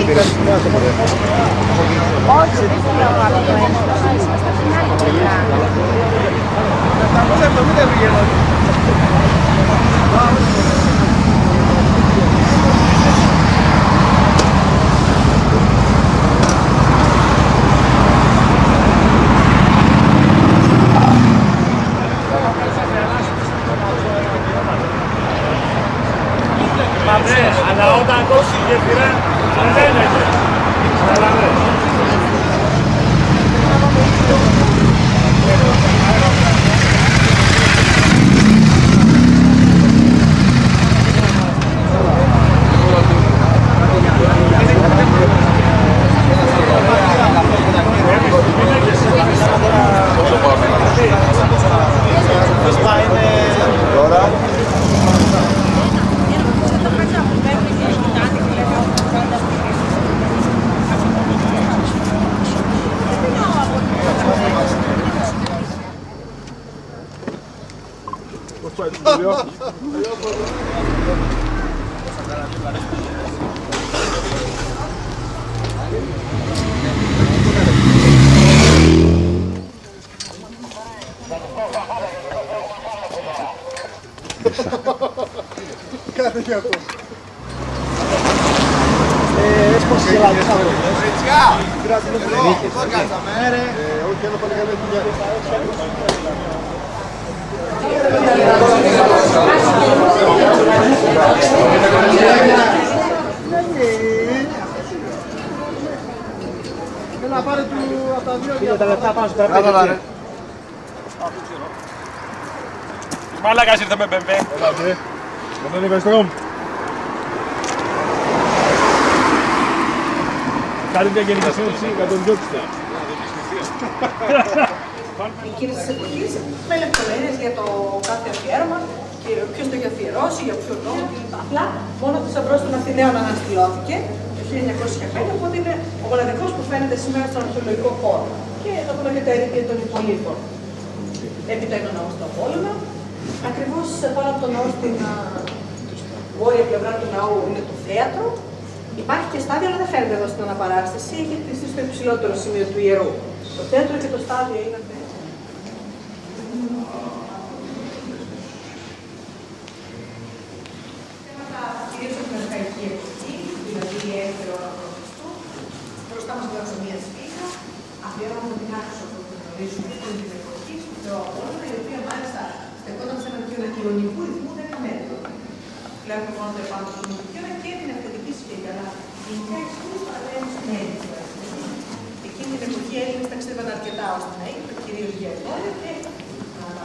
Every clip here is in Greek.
Όχι, δεν θέλω από το ένα. Είμαστε στην άλλη πλευρά. Αλλά όταν κόψει η γεφυρά, δεν φαίνεται. Κάτι για αυτό. Έσπασε η Ελλάδα. Όχι, ένα πολύ καλή δουλειά. Έλα, πάρε του από τα δύο για τα λεπτά πάνω στο τραπέζι. Μάλακας ήρθε με BMW. Έλατε. Δεν είναι ευχαριστώ. Κάντε μια γενική συνέντευξη για τον διώξτε. Οι κύριες της εποχής με λεπτομέρειες για το κάθε αφιέρωμα, ποιος το έχει αφιερώσει, για ποιον λόγο κλπ. Απλά μόνο το Σταυρός των Αθηναίων αναστηλώθηκε το 1905, οπότε είναι ο μοναδικός που φαίνεται σήμερα στον αρχαιολογικό χώρο. Και να πούμε και τα ερήπια των υπολείπων. Έπειτα είναι ο ναός του Απόλλωνα. Ακριβώς πάνω από τον ναό στην βόρεια πλευρά του ναού είναι το θέατρο. Υπάρχει και στάδιο, αλλά δεν φαίνεται εδώ στην αναπαράσταση, γιατί είναι στο υψηλότερο σημείο του ιερού. Το θέατρο και το στάδιο είναι θέατρο. Θέματα κυρίως από την αρχαϊκή εποχή, δηλαδή η έτερο Χριστού. Μπροστά μας βλέπουμε μια σφίγγα, αφιέρωμα με την άξο που γνωρίζουμε, την εποχή του Θεού Απόλλωνα, η οποία μάλιστα στεκόταν σε έναν ιωνικού ρυθμού 10 μέτρων. Βλέπουμε μόνο το επάνω του Μητιώνα και την αυθεντική σφίγγα, αλλά γενικά οι σφίγγες παραμένουν στην Έλληνα. Εκείνη την εποχή οι Έλληνες ταξίδευαν αρκετά ώστε να είναι, κυρίως για εμπόριο και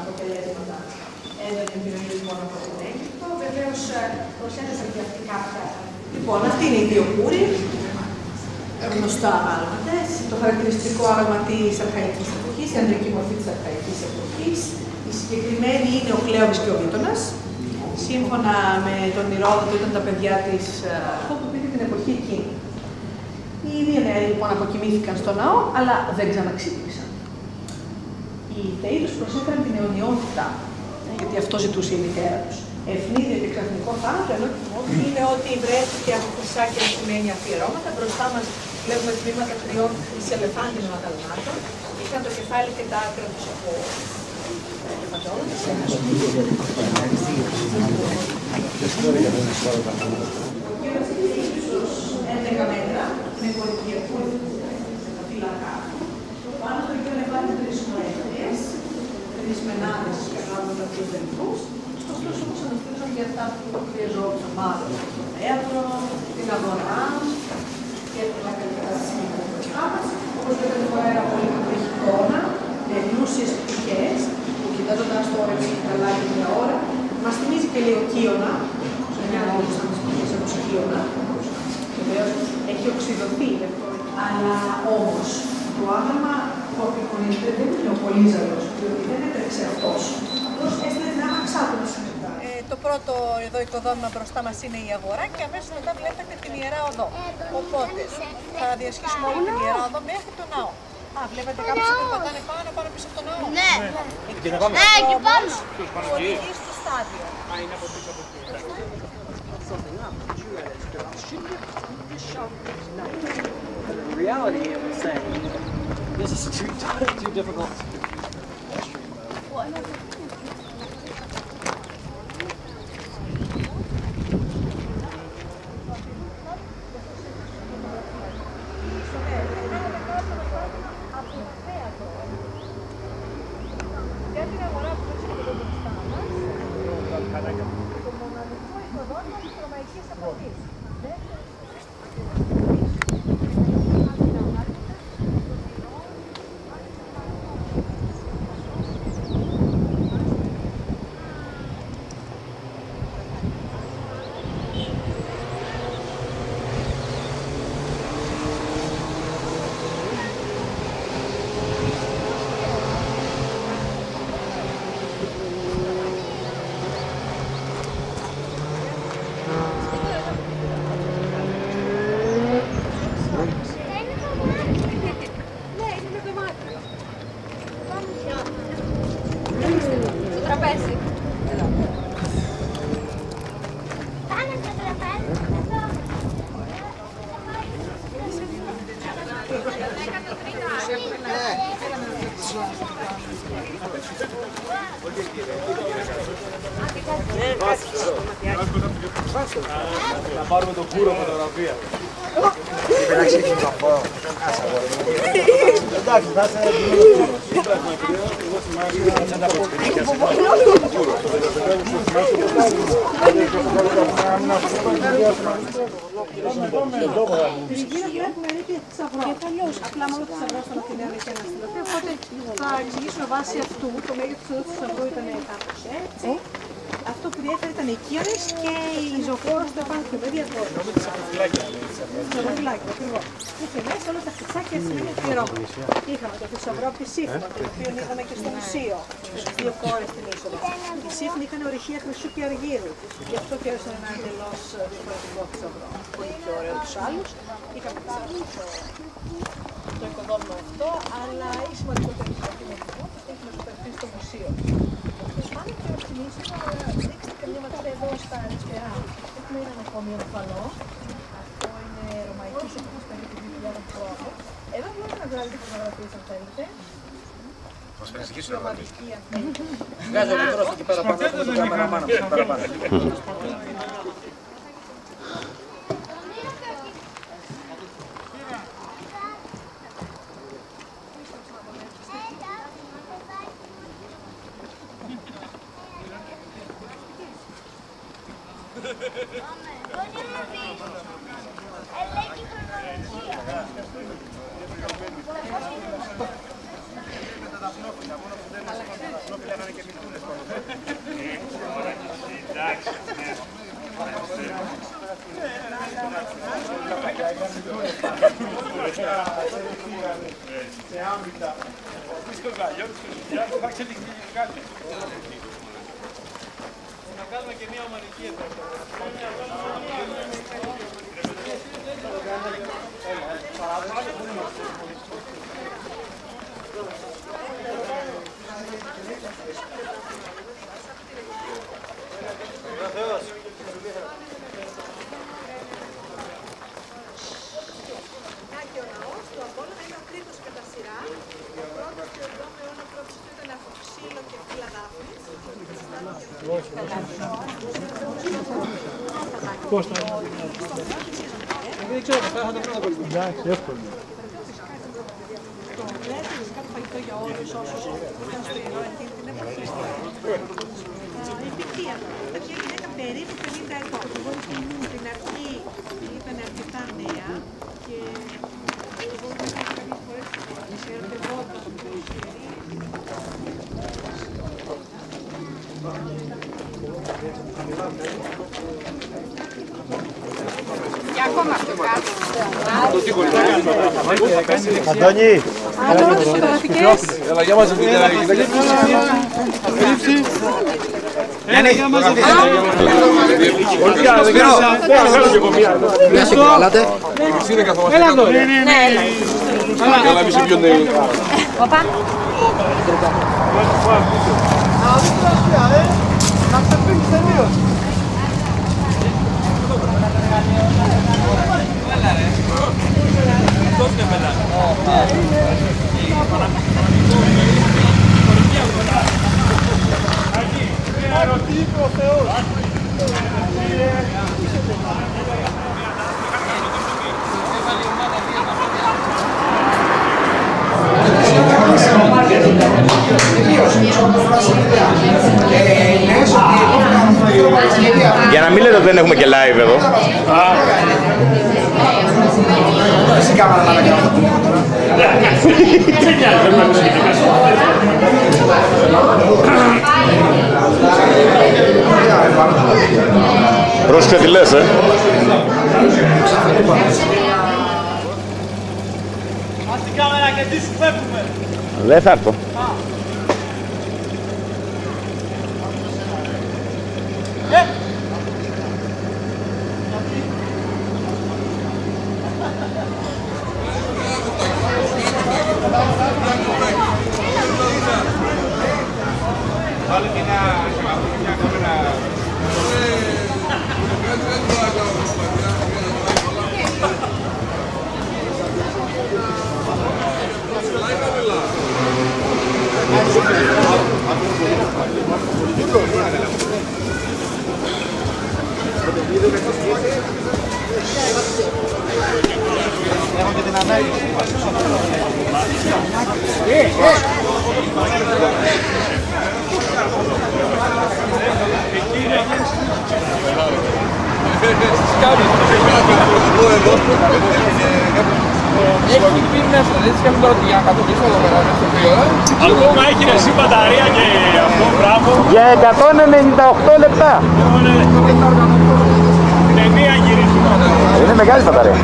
αποτελέσματα έντονη επιρροή μόνο από την Αίγυπτο. Βεβαίως προσέθεσαν και αυτοί κάποια. Λοιπόν, αυτή είναι η δύο κούρη. Γνωστά άγαλματα. Το χαρακτηριστικό άγαλμα της αρχαϊκής εποχής, η ανδρική μορφή της αρχαϊκής εποχής. Η συγκεκριμένη είναι ο Κλέωβης και ο Βίτωνας. Σύμφωνα με τον Ηρόδοτο ήταν τα παιδιά της που πήγε την εποχή εκείνη. Οι δύο νέοι λοιπόν αποκοιμήθηκαν στο ναό, αλλά δεν ξαναξύπνησαν. Οι θεοί τους προσέφεραν την αιωνιότητα, γιατί αυτό ζητούσε η μητέρα τους. Ευνίδιο και ξαφνικό θάνατο, ενώ είναι ότι βρέθηκε από χρυσά και ασημένει αφιερώματα. Μπροστά μας βλέπουμε τμήματα τριών ελεφάντινων αταλμάτων. Είχαν το κεφάλι και τα άκρα τους από ελεφαντόλους. Ύψος 11 μέτρα, με κορυφιακού τα φύλακά. Πάνω στο οποίο ανεβάζουν τρεις μοέτριες, τρεις μενάδες καταλάβουν από τους δελφούς. Ωστόσο, όμως αναφέρουν για αυτά που χρειαζόταν μάλλον το θέατρο, την αγορά και τα καλύτερα σημεία του μας. Όπως βλέπετε τώρα ένα πολύ μικρή εικόνα, με γνούσιες πτυχές, που κοιτάζοντας το όρεξη καλά και μια ώρα, μας θυμίζει και λίγο Κύωνα, σε μια λόγος σαν τις πτυχές όπως Κύωνα. Βεβαίως έχει οξυδωθεί, αλλά όμως το άγαλμα που απεικονίζεται δεν είναι ο Πολύζαρος, διότι δεν έτρεξε αυτός. Απλώς έστειλε την άμαξά του. Το πρώτο εδώ οικοδόμημα μπροστά μας είναι η αγορά και αμέσως μετά βλέπετε την Ιερά Οδό. Οπότε θα διασχίσουμε όλη την Ιερά Οδό μέχρι το ναό. Α, βλέπετε κάποιοι που περπατάνε πάνω πίσω από το ναό. Ναι. Εκεί πάνω. Που οδηγεί στο στάδιο. Α, είναι από πίσω από εκεί. reality, it was saying, this is too difficult. Να πάρουμε τον κούρο φωτογραφία. Εντάξει, έχει καφό. Εντάξει, θα είσαι απλά μόνο το θησαυρό στον Αθηναίων είχε ένα στυλωτή, οπότε θα εξηγήσουμε βάσει αυτού. Το μέγεθος του θησαυρού ήταν κάπως έτσι. Αυτό που διέφερε ήταν οι κύωρες και η ζωφόρος του επάνω πιο διαφορετικό. Θησαυροφυλάκια, ακριβώς. Είχε μέσα όλα τα χρυσάκια σημαίνει αφιερώματα. Είχαμε το θησαυρό από τη Σύφνα, το οποίο είδαμε και στο μουσείο, στις δύο κόρες στην είσοδο. Η Σύφνη είχαν ορυχεία χρυσού και αργύρου. Γι' αυτό φτιάξαν ένα εντελώς διαφορετικό θησαυρό. Πολύ πιο ωραίο από τους άλλους. Είχαμε το οικοδόμημα αυτό, αλλά η σημαντικότερη σημαντικότητα έχει μεταφερθεί στο μουσείο. Πάμε και ορθινήσαμε, δείξτε καμιά ματιά εδώ στα αριστερά. Έχουμε ένα νοσοκομείο ομφαλό. Αυτό είναι ρωμαϊκής εποχής, περίπου 2.000 χρόνων. Εδώ μπορείτε να βγάλετε φωτογραφίες αν θέλετε. Μας φέρνεις εκεί σου να βάλεις. Βγάζω ο μικρός εκεί πέρα πάνω, έχουμε τον καμεραμάνα μας εκεί πέρα πάνω. Να κάνουμε και μια ομαδική εδώ. Και ο ναός του Απόλλωνα είναι ο τρίτος κατά σειρά. Ο πρώτος και ο 7ος αιώνα πρώτος ήταν από ξύλο και φύλλα-δάφνης. Κώστα. Δεν ξέρω, θα το κάνω. Εντάξει, εύκολο. Το βλέπετε φυσικά το φαγητό για όλους όσους ήταν στο Ιερό εκείνη την εποχή. Η θητεία γυναίκα περίπου 50 ετών. Στην αρχή ήταν αρκετά νέα και κάποιες φορές ερωτευόταν το χέρι. Και ακόμα πιο κάτω. Αντώνη! Άντω, τις φωτογραφικές. Έλα, για μας την Οπα. Δώσ' είναι πελάτη. Για να μην λέτε ότι δεν έχουμε και live εδώ. Εσύ κάμερα να κάνω αυτό τώρα. Πρόσεξε τι λες, Ας την κάμερα και τι σου φεύγουμε. Δεν θα έρθω. Έχω και την ανάγκη. Έχει πει μέσα, δεν σκέφτομαι ότι για να κατοχήσω εδώ πέρα μέσα στο κρύο. Ακόμα έχει εσύ μπαταρία και αυτό, μπράβο. Για 198 λεπτά. Ταινία γυρίσουμε. Είναι μεγάλη μπαταρία.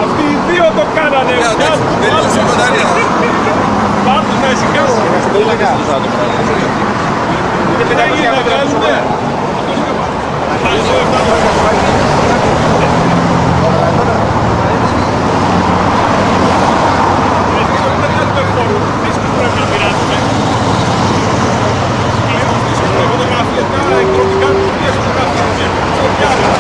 Αυτοί οι δύο το κάνανε. Πάρτε να ησυχάσουν. Δεν γίνει να βγάζουμε. Φωτογραφία, τα εκδρομικά του, φωτογραφία.